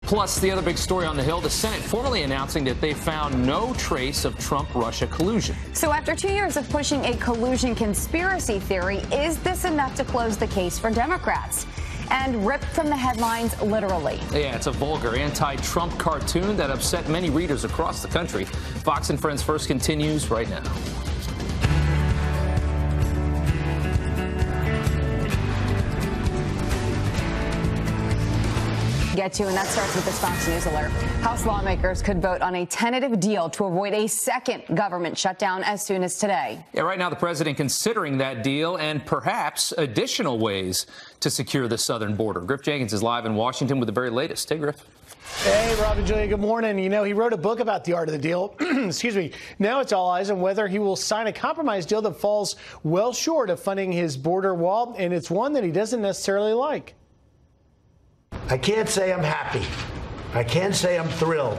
Plus, the other big story on the Hill, the Senate formally announcing that they found no trace of Trump-Russia collusion. So after 2 years of pushing a collusion conspiracy theory, is this enough to close the case for Democrats? And ripped from the headlines, literally. Yeah, it's a vulgar anti-Trump cartoon that upset many readers across the country. Fox and Friends First continues right now. Get to, and that starts with this Fox News alert. House lawmakers could vote on a tentative deal to avoid a second government shutdown as soon as today. Yeah, right now the president considering that deal and perhaps additional ways to secure the southern border. Griff Jenkins is live in Washington with the very latest. Hey, Griff. Hey, Rob and Julia, good morning. You know, he wrote a book about the art of the deal. Excuse me. Now it's all eyes on whether he will sign a compromise deal that falls well short of funding his border wall, and it's one that he doesn't necessarily like. I can't say I'm happy. I can't say I'm thrilled.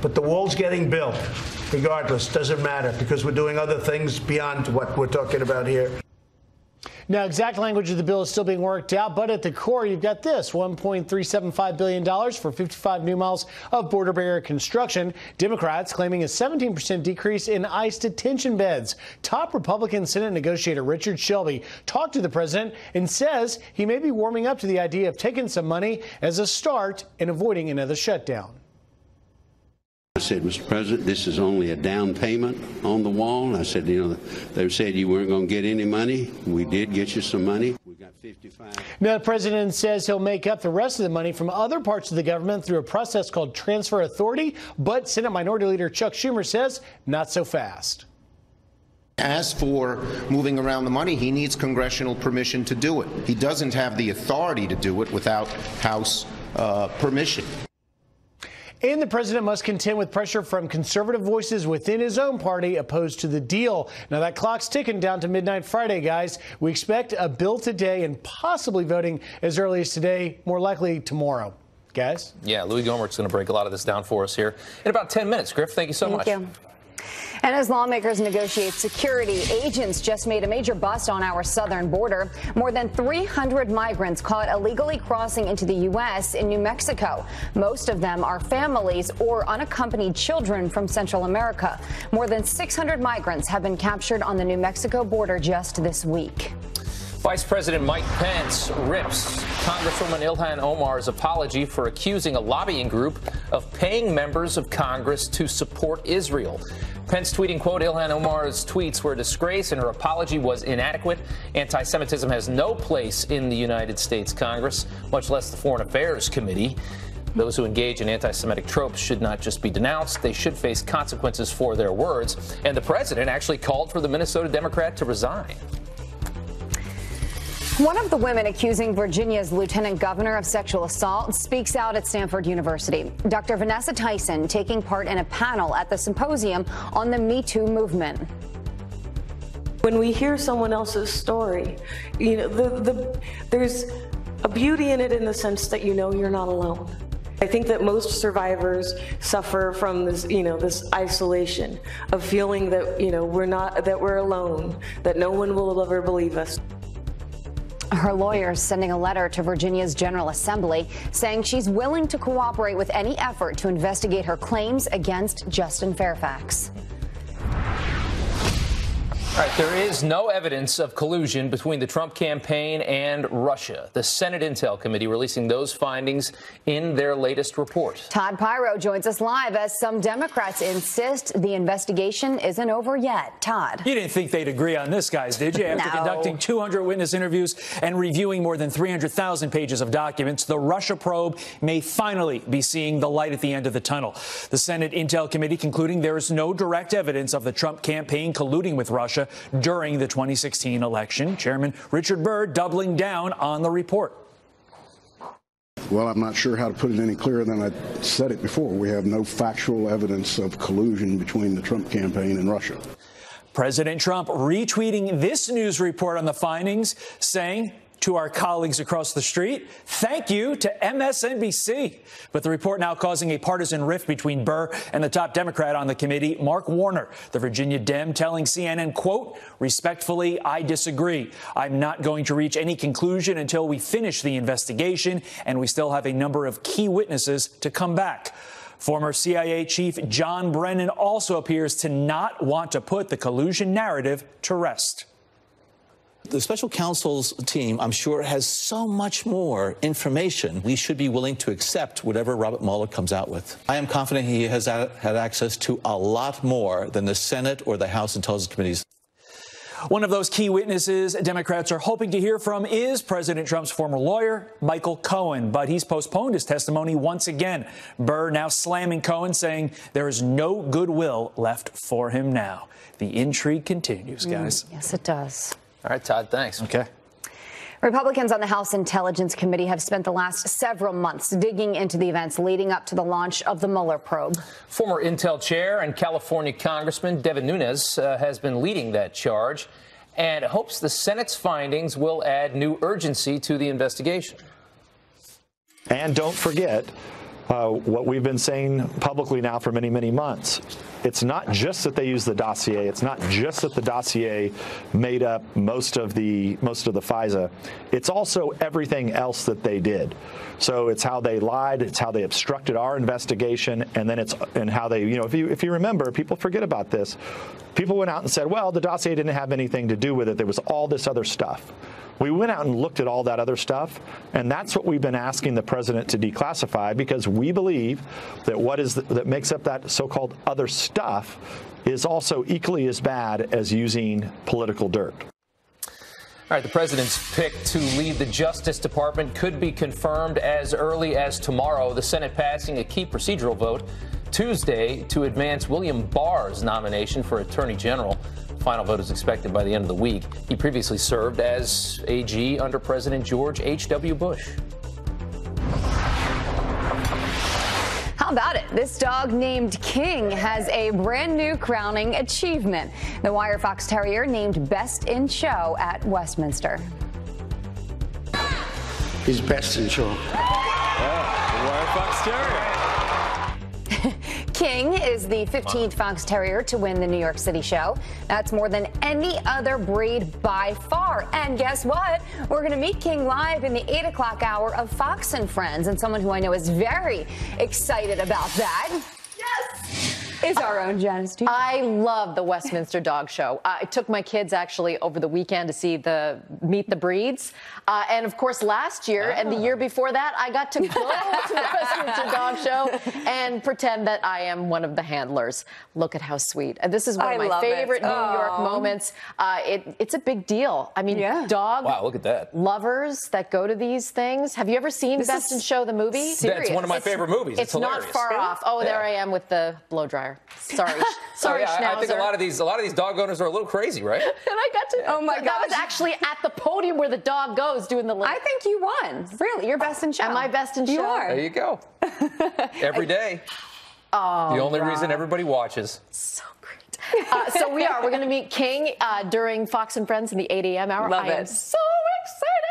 But the wall's getting built. Regardless, doesn't matter, because we're doing other things beyond what we're talking about here. Now, exact language of the bill is still being worked out, but at the core, you've got this, $1.375 billion for 55 new miles of border barrier construction. Democrats claiming a 17% decrease in ICE detention beds. Top Republican Senate negotiator Richard Shelby talked to the president and says he may be warming up to the idea of taking some money as a start and avoiding another shutdown. I said, Mr. President, this is only a down payment on the wall. I said, you know, they said you weren't going to get any money. We did get you some money. We got 55. Now, the president says he'll make up the rest of the money from other parts of the government through a process called transfer authority. But Senate Minority Leader Chuck Schumer says not so fast. As for moving around the money, he needs congressional permission to do it. He doesn't have the authority to do it without House permission. And the president must contend with pressure from conservative voices within his own party opposed to the deal. Now, that clock's ticking down to midnight Friday, guys. We expect a bill today and possibly voting as early as today, more likely tomorrow. Guys? Yeah, Louis Gohmert's going to break a lot of this down for us here in about 10 minutes. Griff, thank you so much. Thank you. And as lawmakers negotiate security, agents just made a major bust on our southern border. More than 300 migrants caught illegally crossing into the U.S. in New Mexico. Most of them are families or unaccompanied children from Central America. More than 600 migrants have been captured on the New Mexico border just this week. Vice President Mike Pence rips Congresswoman Ilhan Omar's apology for accusing a lobbying group of paying members of Congress to support Israel. Pence tweeting, quote, Ilhan Omar's tweets were a disgrace and her apology was inadequate. Anti-Semitism has no place in the United States Congress, much less the Foreign Affairs Committee. Those who engage in anti-Semitic tropes should not just be denounced. They should face consequences for their words. And the president actually called for the Minnesota Democrat to resign. One of the women accusing Virginia's lieutenant governor of sexual assault speaks out at Stanford University. Dr. Vanessa Tyson taking part in a panel at the symposium on the Me Too movement. When we hear someone else's story, you know, there's a beauty in it in the sense that you know you're not alone. I think that most survivors suffer from this, you know, this isolation of feeling that, you know, we're alone, that no one will ever believe us. Her lawyers sending a letter to Virginia's General Assembly saying she's willing to cooperate with any effort to investigate her claims against Justin Fairfax. All right, there is no evidence of collusion between the Trump campaign and Russia. The Senate Intel Committee releasing those findings in their latest report. Todd Pyro joins us live as some Democrats insist the investigation isn't over yet. Todd. You didn't think they'd agree on this, guys, did you? After conducting 200 witness interviews and reviewing more than 300,000 pages of documents, the Russia probe may finally be seeing the light at the end of the tunnel. The Senate Intel Committee concluding there is no direct evidence of the Trump campaign colluding with Russia during the 2016 election. Chairman Richard Burr doubling down on the report. Well, I'm not sure how to put it any clearer than I said it before. We have no factual evidence of collusion between the Trump campaign and Russia. President Trump retweeting this news report on the findings, saying To our colleagues across the street, thank you to MSNBC. But the report now causing a partisan rift between Burr and the top Democrat on the committee, Mark Warner, the Virginia Dem, telling CNN, quote, respectfully, I disagree. I'm not going to reach any conclusion until we finish the investigation, and we still have a number of key witnesses to come back. Former CIA Chief John Brennan also appears to not want to put the collusion narrative to rest. The special counsel's team, I'm sure, has so much more information. We should be willing to accept whatever Robert Mueller comes out with. I am confident he has had access to a lot more than the Senate or the House Intelligence Committees. One of those key witnesses Democrats are hoping to hear from is President Trump's former lawyer, Michael Cohen, but he's postponed his testimony once again. Burr now slamming Cohen, saying there is no goodwill left for him now. The intrigue continues, guys. Yes, it does. All right, Todd, thanks. Okay. Republicans on the House Intelligence Committee have spent the last several months digging into the events leading up to the launch of the Mueller probe. Former Intel chair and California Congressman Devin Nunes has been leading that charge and hopes the Senate's findings will add new urgency to the investigation. And don't forget what we've been saying publicly now for many, many months. It's not just that they used the dossier. It's not just that the dossier made up most of the FISA. It's also everything else that they did. So it's how they lied. It's how they obstructed our investigation, and then it's how they, if you remember, people forget about this. People went out and said, well, the dossier didn't have anything to do with it. There was all this other stuff. We went out and looked at all that other stuff, and that's what we've been asking the president to declassify, because we believe that that makes up that so-called other stuff is also equally as bad as using political dirt. All right, the president's pick to lead the Justice Department could be confirmed as early as tomorrow. The Senate passing a key procedural vote Tuesday to advance William Barr's nomination for Attorney General. Final vote is expected by the end of the week. He previously served as AG under President George H.W. Bush. How about it? This dog named King has a brand new crowning achievement. The Wire Fox Terrier named Best in Show at Westminster. He's best in show. The Wire Fox Terrier. King is the 15th Fox Terrier to win the New York City show. That's more than any other breed by far. And guess what? We're going to meet King live in the 8 o'clock hour of Fox and Friends. And someone who I know is very excited about that. Yes! Is our own Janice G. I love the Westminster Dog Show. I took my kids actually over the weekend to see Meet the Breeds. And of course, last year and the year before that, I got to go to the Westminster Dog Show and pretend that I am one of the handlers. Look at how sweet. This is one of my favorite New York moments. It's a big deal. I mean, dog look at that. lovers that go to these things. Have you ever seen Best in Show, the movie? That's one of my favorite movies. It's not far off. Oh, there I am with the blow dryer. Sorry. Sorry, I think a lot of these dog owners are a little crazy, right? And I got to. Oh my God! That was actually at the podium where the dog goes doing the. I think you won. Really, you're best in show. Am I best in show? You are. There you go. Every day. Oh, the only reason everybody watches. So great. So we're going to meet King during Fox and Friends in the 8 a.m. hour. Love I am so excited.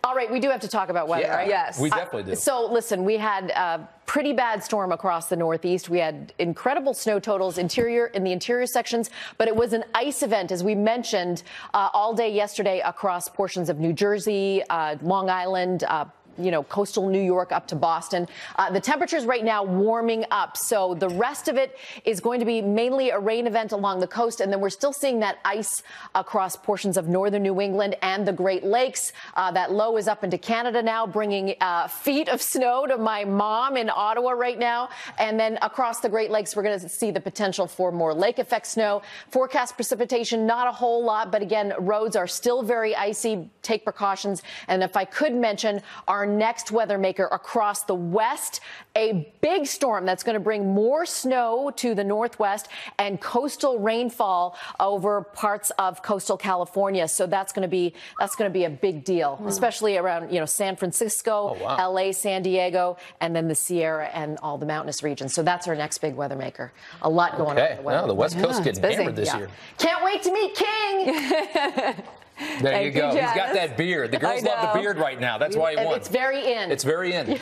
All right, we do have to talk about weather, right? Yes. We definitely do. So listen, we had a pretty bad storm across the Northeast. We had incredible snow totals in the interior sections, but it was an ice event, as we mentioned, all day yesterday across portions of New Jersey, Long Island, coastal New York up to Boston. The temperatures right now warming up. So the rest of it is going to be mainly a rain event along the coast. And then we're still seeing that ice across portions of northern New England and the Great Lakes. That low is up into Canada now, bringing feet of snow to my mom in Ottawa right now. And then across the Great Lakes, we're going to see the potential for more lake effect snow. Forecast precipitation, not a whole lot. But again, roads are still very icy. Take precautions. And if I could mention our next weather maker across the west, a big storm that's going to bring more snow to the northwest and coastal rainfall over parts of coastal California. So that's going to be a big deal, especially around San Francisco, LA, San Diego, and then the Sierra and all the mountainous regions. So that's our next big weather maker. A lot going on in the weather. The West Coast getting hammered this year. Can't wait to meet King. There you go. He's got that beard. The girls love the beard right now. That's why he won. It's very in. It's very in.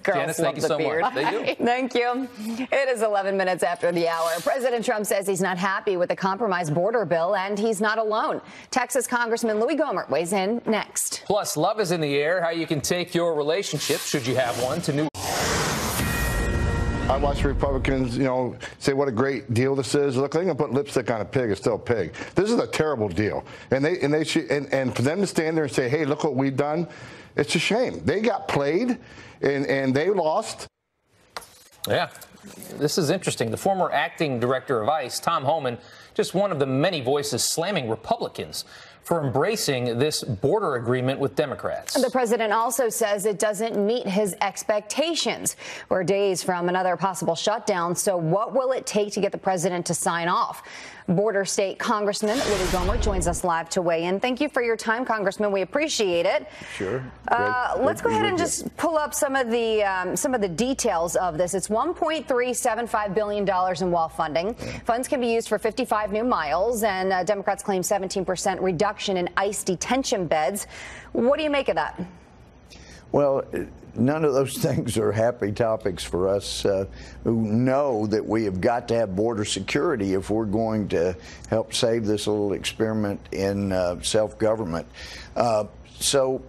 Janice, thank you so much. They do. Thank you. It is 11 minutes after the hour. President Trump says he's not happy with the compromised border bill, and he's not alone. Texas Congressman Louis Gohmert weighs in next. Plus, love is in the air. How you can take your relationship, should you have one, to new. I watch Republicans, say what a great deal this is. Look, they're going to put lipstick on a pig. It's still a pig. This is a terrible deal. And they should, and for them to stand there and say, hey, look what we've done, it's a shame. They got played and they lost. Yeah, this is interesting. The former acting director of ICE, Tom Homan, just one of the many voices slamming Republicans for embracing this border agreement with Democrats. The president also says it doesn't meet his expectations. We're days from another possible shutdown, so what will it take to get the president to sign off? Border State Congressman Louis Gohmert joins us live to weigh in. Thank you for your time, Congressman. We appreciate it. Sure. Let's go ahead and just pull up some of the details of this. It's $1.375 billion in wall funding. Funds can be used for 55 new miles, and Democrats claim 17% reduction in ICE detention beds. What do you make of that? Well, none of those things are happy topics for us who know that we have got to have border security if we're going to help save this little experiment in self-government. So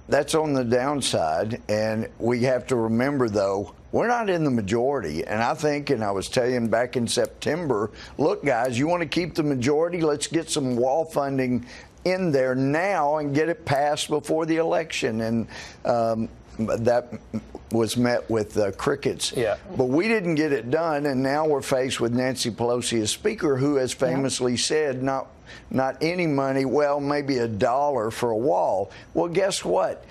that's on the downside. And we have to remember, though, we're not in the majority. And I think, and I was telling back in September, look, guys, you want to keep the majority? Let's get some wall funding in there now and get it passed before the election. And that was met with crickets. Yeah. But we didn't get it done, and now we're faced with Nancy Pelosi as Speaker, who has famously said not any money, well, maybe $1 for a wall. Well, guess what?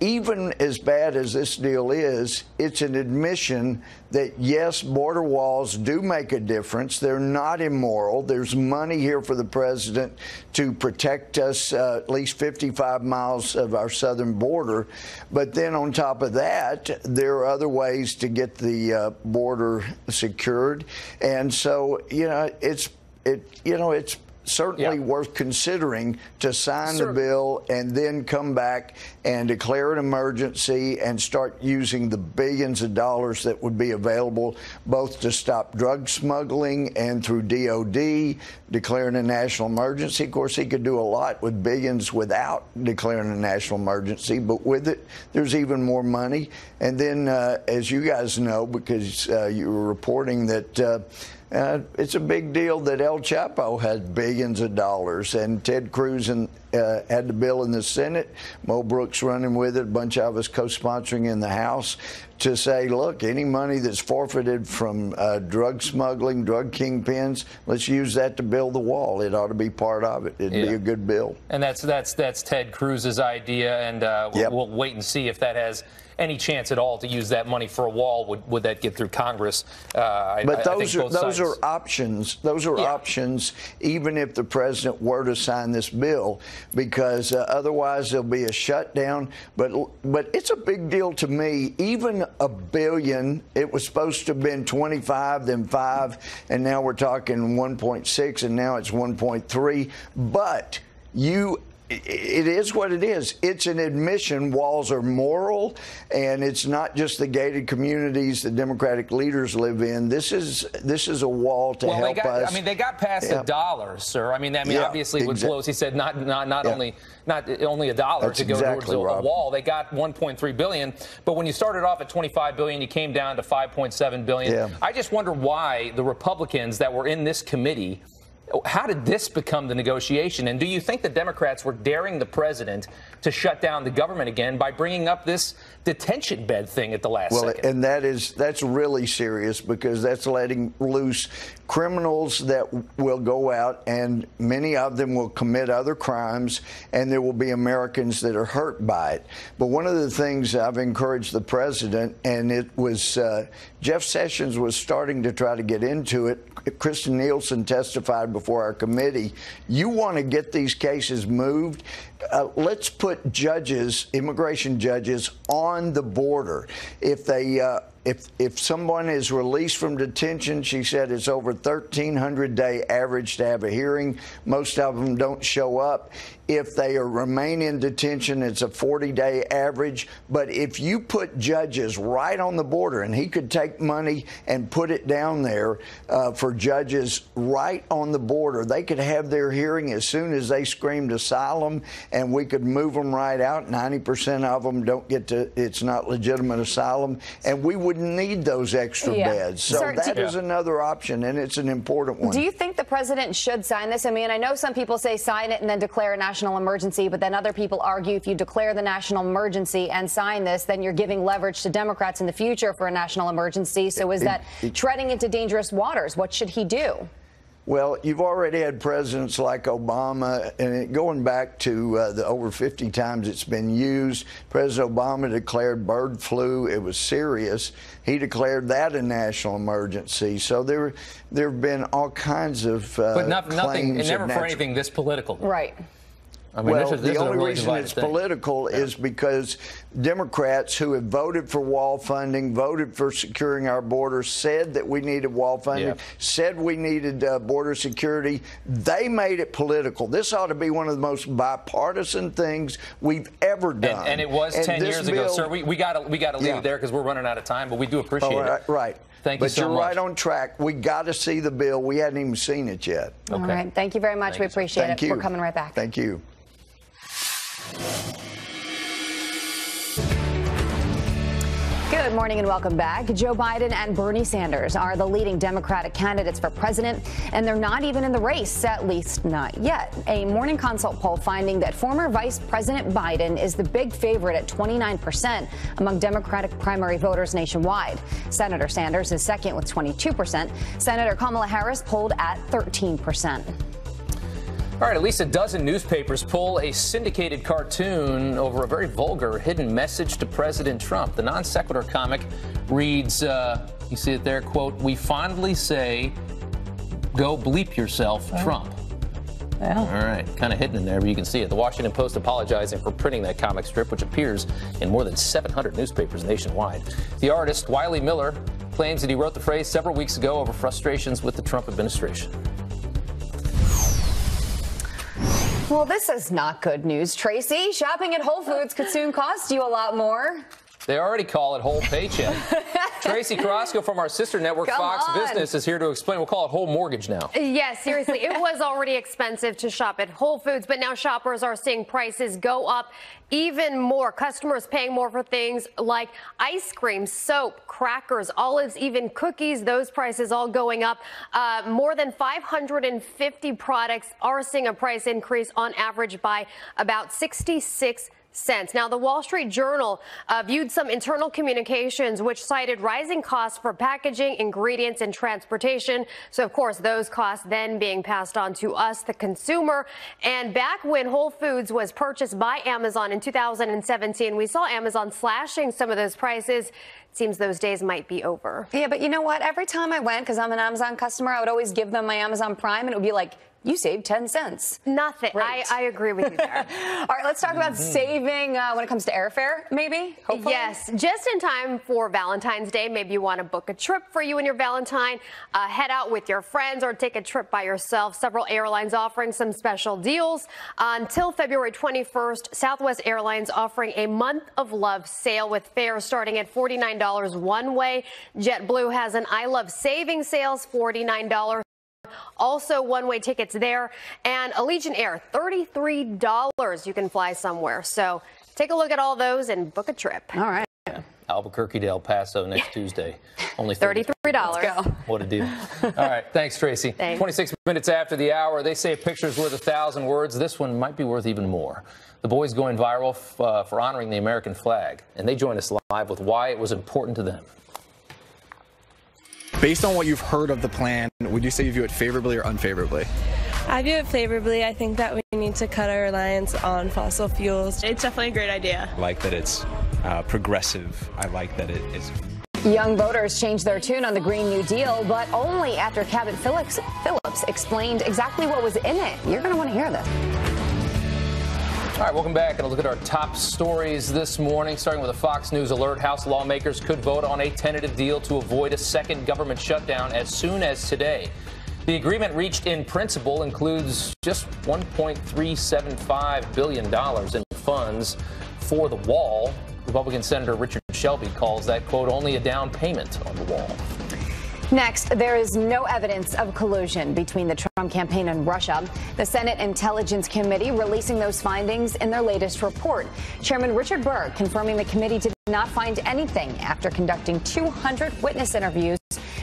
Even as bad as this deal is, it's an admission that, yes, border walls do make a difference. They're not immoral. There's money here for the president to protect us, at least 55 miles of our southern border. But then on top of that, there are other ways to get the border secured. And so, it's certainly worth considering to sign the bill and then come back and declare an emergency and start using the billions of dollars that would be available both to stop drug smuggling and through DOD, declaring a national emergency. Of course, he could do a lot with billions without declaring a national emergency, but with it, there's even more money. And then, as you guys know, because you were reporting that it's a big deal that El Chapo had billions of dollars, and Ted Cruz had the bill in the Senate. Mo Brooks running with it, a bunch of us co-sponsoring in the House to say, look, any money that's forfeited from drug smuggling, drug kingpins, let's use that to build the wall. It ought to be part of it. It'd be a good bill. And that's Ted Cruz's idea, and we'll wait and see if that has any chance at all to use that money for a wall. Would that get through Congress? But those are options. Those are options, even if the president were to sign this bill, because otherwise there'll be a shutdown. But it's a big deal to me. Even $1 billion, it was supposed to have been 25, then 5, and now we're talking 1.6, and now it's 1.3. But it is what it is. It's an admission. Walls are moral, and it's not just the gated communities the Democratic leaders live in. This is a wall to help us. I mean, they got past $1, sir. I mean, obviously with Pelosi said not only $1 to go towards a wall. They got $1.3 billion, but when you started off at $25 billion, you came down to $5.7 billion. Yeah. I just wonder why the Republicans that were in this committee. How did this become the negotiation? And do you think the Democrats were daring the president to shut down the government again by bringing up this detention bed thing at the last second? And that's really serious, because that's letting loose criminals that will go out, and many of them will commit other crimes, and there will be Americans that are hurt by it. But one of the things I've encouraged the president, and it was Jeff Sessions was starting to try to get into it. Kristen Nielsen testified before our committee. You want to get these cases moved? Let's put judges, immigration judges, on the border. If if someone is released from detention, she said it's over 1,300-day average to have a hearing. Most of them don't show up. If they remain in detention, it's a 40-day average. But if you put judges right on the border, and he could take money and put it down there for judges right on the border, they could have their hearing as soon as they screamed asylum, and we could move them right out. 90% of them don't get to, it's not legitimate asylum, and we wouldn't need those extra beds. So that is another option, and it's an important one. Do you think the president should sign this? I mean, I know some people say sign it and then declare a national emergency, but then other people argue if you declare the national emergency and sign this, then you're giving leverage to Democrats in the future for a national emergency. So is that treading into dangerous waters? What should he do? Well, you've already had presidents like Obama, and going back to the over 50 times it's been used. President Obama declared bird flu. It was serious. He declared that a national emergency. So there have been all kinds of but nothing, and never for anything this political. Right. I mean, well, this the is only really reason it's political is because Democrats who have voted for wall funding, voted for securing our borders, said that we needed wall funding, said we needed border security. They made it political. This ought to be one of the most bipartisan things we've ever done. And it was 10 years ago, sir. We got to leave it there because we're running out of time, but we do appreciate it. Right. Thank you so much. But you're right on track. We got to see the bill. We hadn't even seen it yet. Okay. All right. Thank you very much. We appreciate it. We're coming right back. Thank you. Good morning and welcome back. Joe Biden and Bernie Sanders are the leading Democratic candidates for president, and they're not even in the race, at least not yet. A Morning Consult poll finding that former Vice President Biden is the big favorite at 29% among Democratic primary voters nationwide. Senator Sanders is second with 22%. Senator Kamala Harris polled at 13%. All right, at least a dozen newspapers pull a syndicated cartoon over a very vulgar hidden message to President Trump. The non sequitur comic reads, you see it there, quote, "We fondly say, go bleep yourself, Trump." Yeah. All right, kind of hidden in there, but you can see it. The Washington Post apologizing for printing that comic strip, which appears in more than 700 newspapers nationwide. The artist, Wiley Miller, claims that he wrote the phrase several weeks ago over frustrations with the Trump administration. Well, this is not good news, Tracy. Shopping at Whole Foods could soon cost you a lot more. They already call it whole paycheck. Tracy Carrasco from our sister network, Fox Business, is here to explain. We'll call it whole mortgage now. Yes, seriously. It was already expensive to shop at Whole Foods, but now shoppers are seeing prices go up even more. Customers paying more for things like ice cream, soap, crackers, olives, even cookies. Those prices all going up. More than 550 products are seeing a price increase on average by about 66 cents. Now, the Wall Street Journal viewed some internal communications which cited rising costs for packaging, ingredients, and transportation. So, of course, those costs then being passed on to us, the consumer. And back when Whole Foods was purchased by Amazon in 2017, we saw Amazon slashing some of those prices. It seems those days might be over. Yeah, but you know what? Every time I went, because I'm an Amazon customer, I would always give them my Amazon Prime, and it would be like, you saved 10 cents. Nothing. I agree with you there. All right, let's talk about saving when it comes to airfare, maybe? Hopefully. Yes, just in time for Valentine's Day. Maybe you want to book a trip for you and your Valentine, head out with your friends, or take a trip by yourself. Several airlines offering some special deals. Until February 21st, Southwest Airlines offering a month of love sale with fares starting at $49 one way. JetBlue has an I Love Saving sales, $49. Also, one-way tickets there. And Allegiant Air, $33 you can fly somewhere. So take a look at all those and book a trip. All right. Albuquerque to El Paso next Tuesday. Only $33. Let's go. What a deal. All right. Thanks, Tracy. Thanks. 26 minutes after the hour, they say a picture's worth 1,000 words. This one might be worth even more. The boys going viral for honoring the American flag. And they join us live with why it was important to them. Based on what you've heard of the plan, would you say you view it favorably or unfavorably? I view it favorably. I think that we need to cut our reliance on fossil fuels. It's definitely a great idea. I like that it's progressive. I like that it is. Young voters changed their tune on the Green New Deal, but only after Cabot Phillips explained exactly what was in it. You're going to want to hear this. All right, welcome back, and a look at our top stories this morning, starting with a Fox News alert. House lawmakers could vote on a tentative deal to avoid a second government shutdown as soon as today. The agreement reached in principle includes just $1.375 billion in funds for the wall. Republican Senator Richard Shelby calls that, quote, only a down payment on the wall. Next, there is no evidence of collusion between the Trump campaign and Russia. The Senate Intelligence Committee releasing those findings in their latest report. Chairman Richard Burr confirming the committee did not find anything after conducting 200 witness interviews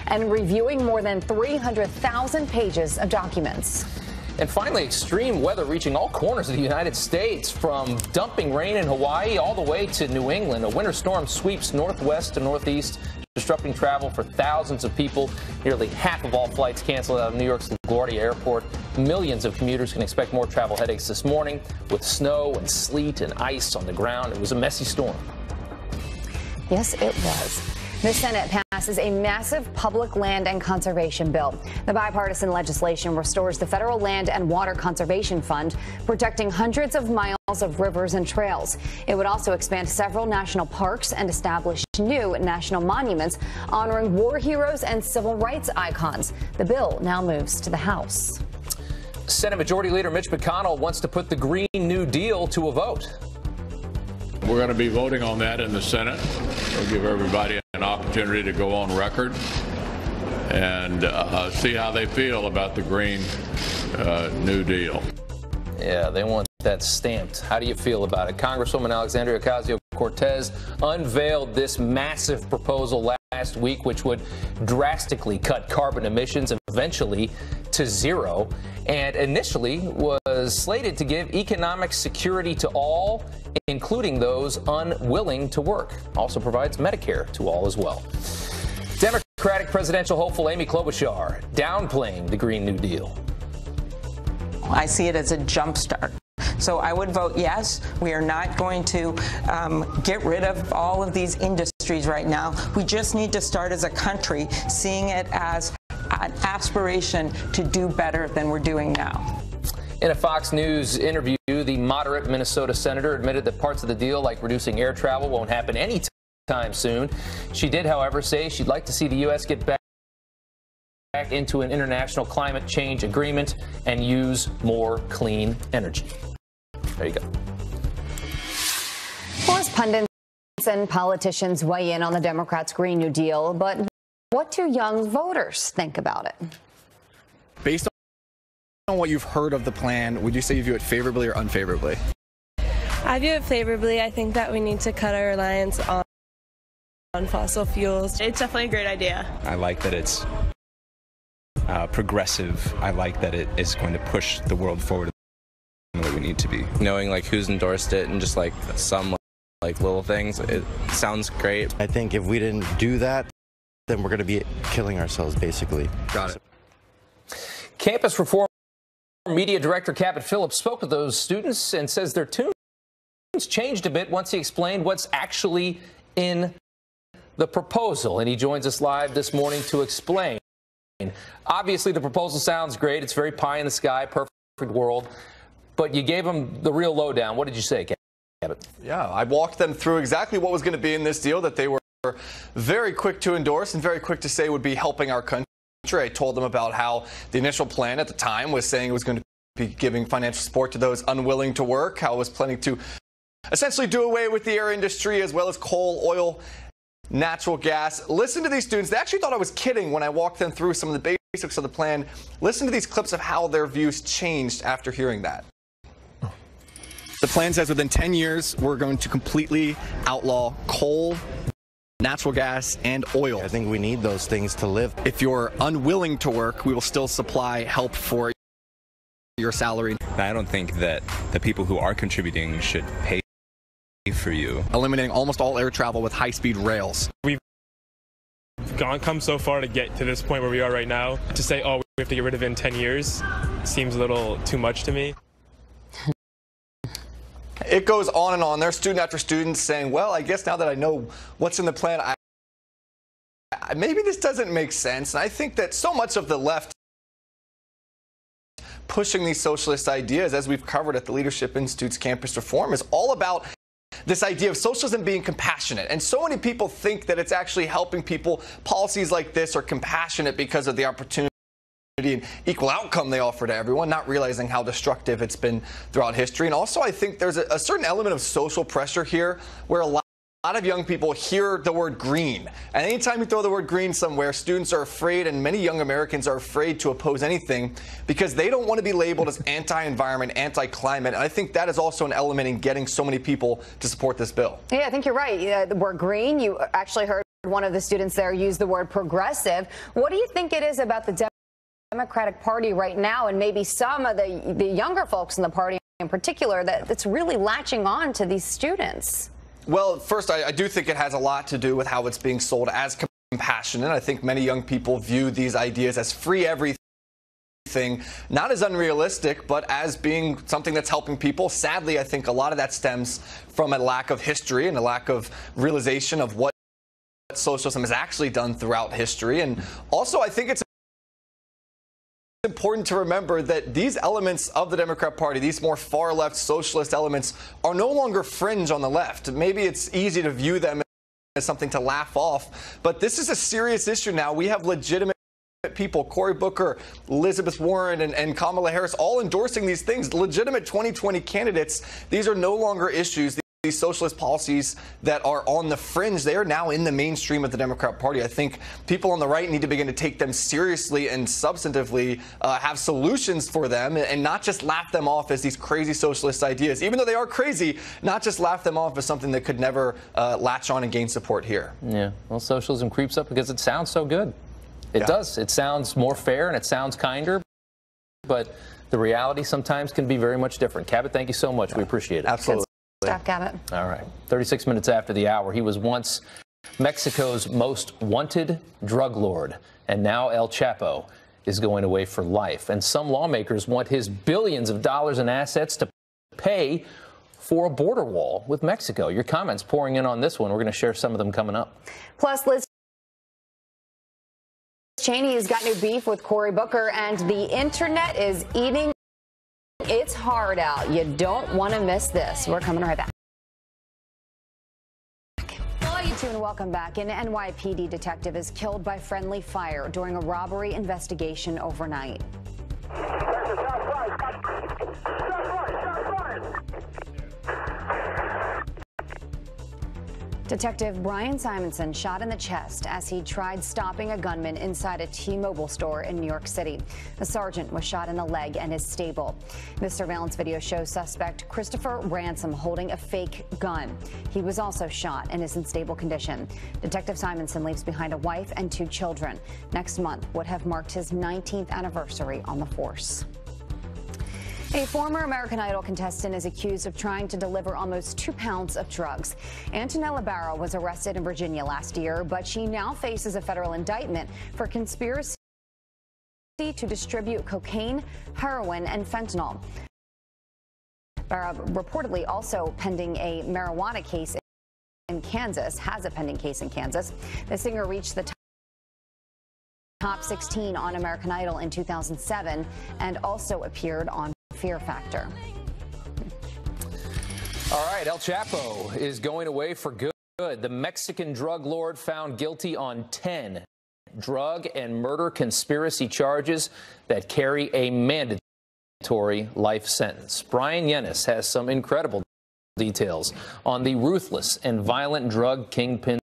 and reviewing more than 300,000 pages of documents. And finally, extreme weather reaching all corners of the United States, from dumping rain in Hawaii all the way to New England. A winter storm sweeps northwest to northeast, disrupting travel for thousands of people. Nearly half of all flights canceled out of New York's LaGuardia Airport. Millions of commuters can expect more travel headaches this morning with snow and sleet and ice on the ground. It was a messy storm. Yes, it was. The Senate passes a massive public land and conservation bill. The bipartisan legislation restores the Federal Land and Water Conservation Fund, protecting hundreds of miles of rivers and trails. It would also expand several national parks and establish new national monuments honoring war heroes and civil rights icons. The bill now moves to the House. Senate Majority Leader Mitch McConnell wants to put the Green New Deal to a vote. We're going to be voting on that in the Senate. We'll give everybody an opportunity to go on record and see how they feel about the Green New Deal. Yeah, they want that stamped. How do you feel about it? Congresswoman Alexandria Ocasio-Cortez unveiled this massive proposal last week, which would drastically cut carbon emissions eventually to zero, and initially was slated to give economic security to all, including those unwilling to work. Also provides Medicare to all as well. Democratic presidential hopeful Amy Klobuchar downplaying the Green New Deal. I see it as a jumpstart. So I would vote yes. We are not going to get rid of all of these industries right now. We just need to start as a country seeing it as an aspiration to do better than we're doing now. In a Fox News interview, the moderate Minnesota senator admitted that parts of the deal, like reducing air travel, won't happen anytime soon. She did, however, say she'd like to see the U.S. get back into an international climate change agreement and use more clean energy. There you go. Well, as pundits and politicians weigh in on the Democrats' Green New Deal, but what do young voters think about it? Based on what you've heard of the plan, would you say you view it favorably or unfavorably? I view it favorably. I think that we need to cut our reliance on fossil fuels. It's definitely a great idea. I like that it's progressive. I like that it is going to push the world forward in the way we need to be. Knowing like who's endorsed it and just like some like little things, it sounds great. I think if we didn't do that, then we're going to be killing ourselves, basically. Got it. Campus Reform Media Director Cabot Phillips spoke with those students and says their tunes changed a bit once he explained what's actually in the proposal. And he joins us live this morning to explain. Obviously, the proposal sounds great. It's very pie in the sky, perfect world. But you gave them the real lowdown. What did you say, Cabot? Yeah, I walked them through exactly what was going to be in this deal that they were very quick to endorse and very quick to say would be helping our country. I told them about how the initial plan at the time was saying it was going to be giving financial support to those unwilling to work, how it was planning to essentially do away with the air industry as well as coal, oil, natural gas. Listen to these students. They actually thought I was kidding when I walked them through some of the basics of the plan. Listen to these clips of how their views changed after hearing that. The plan says within 10 years, we're going to completely outlaw coal, natural gas, and oil. I think we need those things to live. If you're unwilling to work, we will still supply help for your salary. I don't think that the people who are contributing should pay for you. Eliminating almost all air travel with high-speed rails. We've come so far to get to this point where we are right now. To say, oh, we have to get rid of it in 10 years seems a little too much to me. It goes on and on. There's student after student saying, well, I guess now that I know what's in the plan, maybe this doesn't make sense. And I think that so much of the left pushing these socialist ideas, as we've covered at the Leadership Institute's Campus Reform, is all about this idea of socialism being compassionate. And so many people think that it's actually helping people. Policies like this are compassionate because of the opportunity and equal outcome they offer to everyone, not realizing how destructive it's been throughout history. And also, I think there's a certain element of social pressure here where a lot of young people hear the word green. And anytime you throw the word green somewhere, students are afraid, and many young Americans are afraid to oppose anything because they don't want to be labeled as anti-environment, anti-climate. And I think that is also an element in getting so many people to support this bill. Yeah, I think you're right. The word green, you actually heard one of the students there use the word progressive. What do you think it is about the Democratic Party right now, and maybe some of the younger folks in the party in particular, that's really latching on to these students? Well, first, I do think it has a lot to do with how it's being sold as compassionate. I think many young people view these ideas as free everything, not as unrealistic, but as being something that's helping people. Sadly, I think a lot of that stems from a lack of history and a lack of realization of what socialism has actually done throughout history. And also, I think it's important to remember that these elements of the Democrat Party, these more far-left socialist elements, are no longer fringe on the left. Maybe it's easy to view them as something to laugh off, but this is a serious issue now. We have legitimate people, Cory Booker, Elizabeth Warren, and Kamala Harris, all endorsing these things, legitimate 2020 candidates. These are no longer issues. These socialist policies that are on the fringe, they are now in the mainstream of the Democrat Party. I think people on the right need to begin to take them seriously and substantively have solutions for them, and not just laugh them off as these crazy socialist ideas. Even though they are crazy, not just laugh them off as something that could never latch on and gain support here. Yeah, well, socialism creeps up because it sounds so good. It does. It sounds more fair and it sounds kinder, but the reality sometimes can be very much different. Cabot, thank you so much. We appreciate it. Absolutely. Stop, Cabot. All right. 36 minutes after the hour, he was once Mexico's most wanted drug lord, and now El Chapo is going away for life. And some lawmakers want his billions of dollars in assets to pay for a border wall with Mexico. Your comments pouring in on this one. We're going to share some of them coming up. Plus, Liz Cheney has got new beef with Cory Booker, and the internet is eating its heart out. You don't want to miss this. We're coming right back. And welcome back. An NYPD detective is killed by friendly fire during a robbery investigation overnight. Detective Brian Simonson shot in the chest as he tried stopping a gunman inside a T-Mobile store in New York City. The sergeant was shot in the leg and is stable. This surveillance video shows suspect Christopher Ransom holding a fake gun. He was also shot and is in stable condition. Detective Simonson leaves behind a wife and 2 children. Next month would have marked his 19th anniversary on the force. A former American Idol contestant is accused of trying to deliver almost 2 pounds of drugs. Antonella Barrow was arrested in Virginia last year, but she now faces a federal indictment for conspiracy to distribute cocaine, heroin, and fentanyl. Barrow reportedly also pending a marijuana case in Kansas, has a pending case in Kansas. The singer reached the top 16 on American Idol in 2007 and also appeared on Fear Factor. All right, El Chapo is going away for good. The Mexican drug lord found guilty on 10 drug and murder conspiracy charges that carry a mandatory life sentence. Brian Yenis has some incredible details on the ruthless and violent drug kingpin's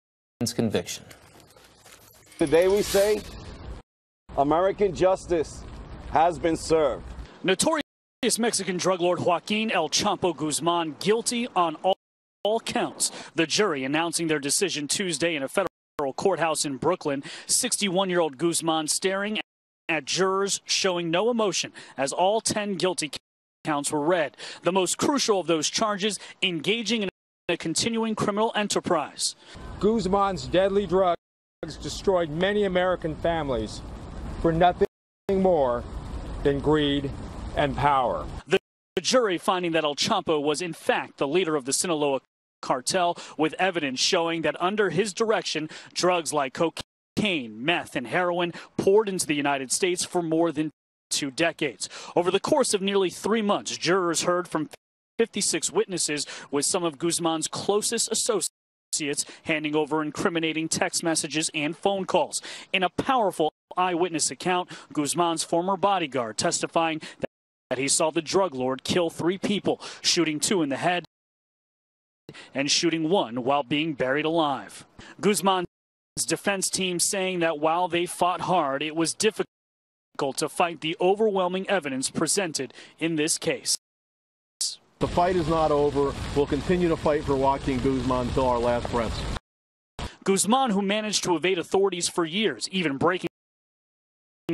conviction. Today we say American justice has been served. Notorious Mexican drug lord Joaquin El Chapo Guzman guilty on all counts. The jury announcing their decision Tuesday in a federal courthouse in Brooklyn. 61-year-old Guzman staring at jurors showing no emotion as all 10 guilty counts were read. The most crucial of those charges, engaging in a continuing criminal enterprise. Guzman's deadly drugs destroyed many American families for nothing more than greed and power. The jury finding that El Chapo was in fact the leader of the Sinaloa cartel, with evidence showing that under his direction, drugs like cocaine, meth, and heroin poured into the United States for more than 2 decades. Over the course of nearly 3 months, jurors heard from 56 witnesses, with some of Guzman's closest associates handing over incriminating text messages and phone calls. In a powerful eyewitness account, Guzman's former bodyguard testifying that he saw the drug lord kill 3 people, shooting 2 in the head and shooting 1 while being buried alive. Guzman's defense team saying that while they fought hard, it was difficult to fight the overwhelming evidence presented in this case. The fight is not over. We'll continue to fight for Joaquin Guzman until our last breaths. Guzman, who managed to evade authorities for years, even breaking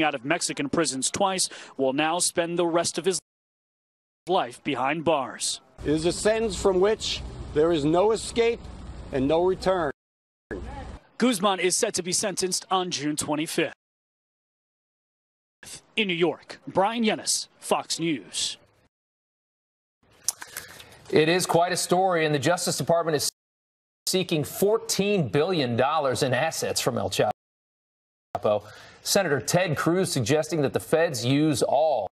out of Mexican prisons twice, will now spend the rest of his life behind bars. It is a sentence from which there is no escape and no return. Guzman is set to be sentenced on June 25th. In New York, Brian Yennis, Fox News. It is quite a story, and the Justice Department is seeking $14 billion in assets from El Chapo. Senator Ted Cruz suggesting that the feds use all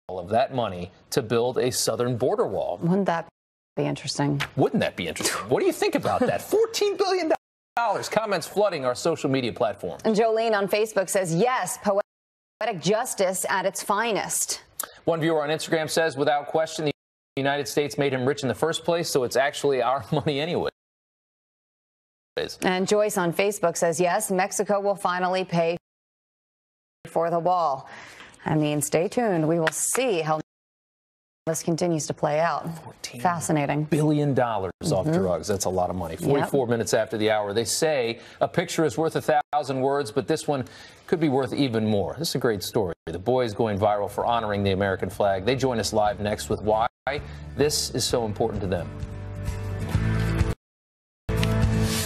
of that money to build a southern border wall. Wouldn't that be interesting? Wouldn't that be interesting? What do you think about that? $14 billion. Comments flooding our social media platform. And Jolene on Facebook says, yes, poetic justice at its finest. One viewer on Instagram says, without question, the United States made him rich in the first place, so it's actually our money anyway. And Joyce on Facebook says, yes, Mexico will finally pay for the wall. I mean, stay tuned. We will see how this continues to play out. Fascinating. $14 billion off drugs. That's a lot of money. 44 minutes after the hour. They say a picture is worth 1,000 words, but this one could be worth even more. This is a great story. The boys going viral for honoring the American flag. They join us live next with why this is so important to them.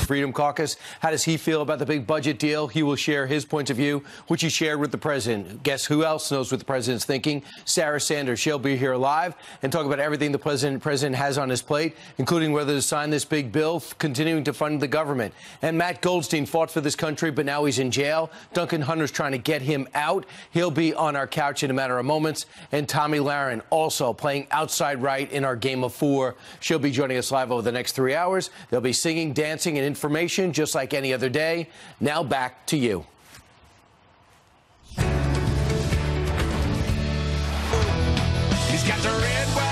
Freedom Caucus. How does he feel about the big budget deal? He will share his point of view, which he shared with the president. Guess who else knows what the president's thinking? Sarah Sanders. She'll be here live and talk about everything the president has on his plate, including whether to sign this big bill, continuing to fund the government. And Matt Goldstein fought for this country, but now he's in jail. Duncan Hunter's trying to get him out. He'll be on our couch in a matter of moments. And Tomi Lahren also playing outside right in our game of 4. She'll be joining us live over the next 3 hours. They'll be singing, dancing, and information just like any other day. Now back to you. He's got the red, white,